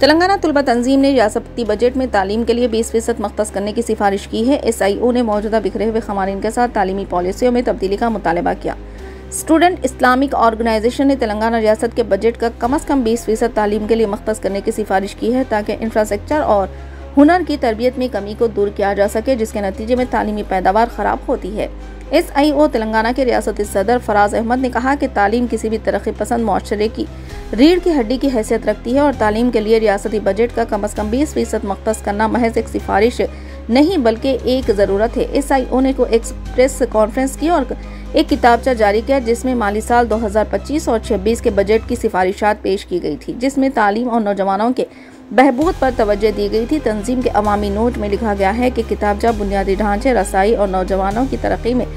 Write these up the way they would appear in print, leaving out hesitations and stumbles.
तेलंगाना तलबा तंजीम ने रियासती बजट में तालीम के लिए 20% मख्तस करने की सिफारिश की है। SIO ने मौजूदा बिखरे हुए ख़वानीन के साथ तालीमी पॉलिसियों में तब्दीली का मुतालबा किया। स्टूडेंट इस्लामिक ऑर्गेनाइजेशन ने तेलंगाना रियासत के बजट का कम अज़ कम 20% तालीम के लिए मख्तस करने की सिफारिश की है ताकि इंफ्रास्ट्रक्चर और हुनर की तरबियत में कमी को दूर किया जा सके, जिसके नतीजे में तालीमी पैदावार ख़राब होती है। SIO तेलंगाना के रियासती सदर फराज अहमद ने कहा कि तालीम किसी भी तरक्की पसंद मुआशरे की रीढ़ की हड्डी की हैसियत रखती है और तालीम के लिए रियासती बजट का कम अज़ कम 20% मख्तस करना महज एक सिफारिश नहीं बल्कि एक ज़रूरत है। SIO ने को एक प्रेस कॉन्फ्रेंस की और एक किताबचा जारी किया जिसमें माली साल 2025 और 26 के बजट की सिफारिशात पेश की गई थी, जिसमें तालीम और नौजवानों के बहबूद पर तवज्जो दी गई थी। तंजीम के अवामी नोट में लिखा गया है कि किताबचा बुनियादी ढांचे, रसाई और नौजवानों की तरक्की में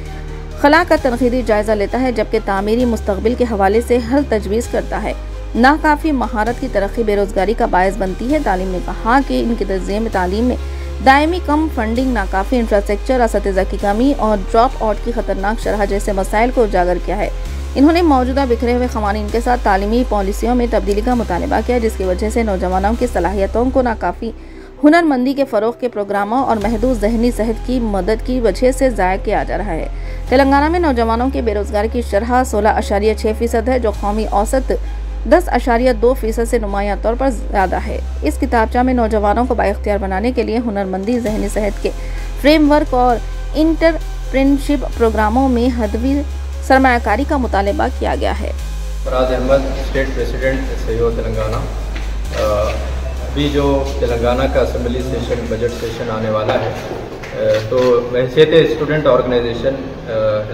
खला का तनकीदी जायजा लेता है, जबकि तामीरी मुस्तकबिल के हवाले से हल तजवीज़ करता है। नाकाफी महारत की तरक्की बेरोजगारी का बायस बनती है। तालीम ने कहा कि इनके तज़िये तालीम में दायमी कम फंडिंग, नाकाफी इंफ्रास्ट्रक्चर, असतिज़ा की कमी और ड्रॉप आउट की खतरनाक शरह जैसे मसाइल को उजागर किया है। इन्होंने मौजूदा बिखरे हुए ख़वानीन के साथ तालीमी पॉलिसियों में तब्दीली का मुतालबा किया, जिसकी वजह से नौजवानों की सलाहियतों को नाकाफी हुनरमंदी के फ़रोग़ के प्रोग्रामों और महदूद ज़हनी सेहत की मदद की वजह से ज़ाया किया जा रहा है। तेलंगाना में नौजवानों की बेरोज़गारी की शरह 16.6% है, जो कौमी औसत 10.2% से नुमायां तौर पर ज़्यादा है। इस किताबचा में नौजवानों को बाइख्तियार बनाने के लिए हुनरमंदी, ज़हनी सेहत के फ्रेमवर्क और इंटरप्रेन्योरशिप प्रोग्रामों में हदवी सरमायाकारी का मुतालबा किया गया है। Faraz Ahmad, state president SIO Telangana. अभी जो तेलंगाना का असम्बली सेशन, बजट सेशन आने वाला है, तो वैसे स्टूडेंट ऑर्गेनाइजेशन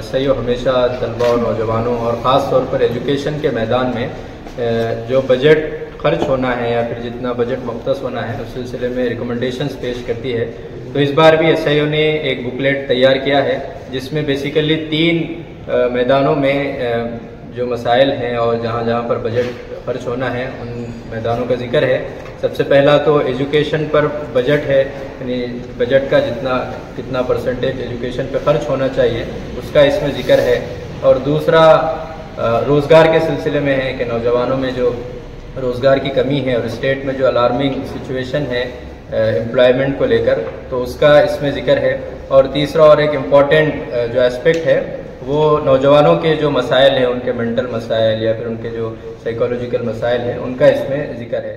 SIO हमेशा तलबा और नौजवानों और ख़ास तौर पर एजुकेशन के मैदान में जो बजट खर्च होना है या फिर जितना बजट मुख्तस होना है उस सिलसिले में रिकमेंडेशंस पेश करती है। तो इस बार भी SIO ने एक बुकलेट तैयार किया है जिसमें बेसिकली 3 मैदानों में जो मसाइल हैं और जहाँ जहाँ पर बजट खर्च होना है उन मैदानों का जिक्र है। सबसे पहला तो एजुकेशन पर बजट है, यानी बजट का कितना परसेंटेज एजुकेशन पर खर्च होना चाहिए उसका इसमें जिक्र है। और दूसरा रोज़गार के सिलसिले में है कि नौजवानों में जो रोज़गार की कमी है और स्टेट में जो अलार्मिंग सिचुएशन है एम्प्लॉयमेंट को लेकर, तो उसका इसमें जिक्र है। और तीसरा और एक इम्पॉर्टेंट जो एस्पेक्ट है वो नौजवानों के जो मसाइल हैं, उनके मेंटल मसाइल या फिर उनके जो साइकोलॉजिकल मसाइल हैं, उनका इसमें जिक्र है।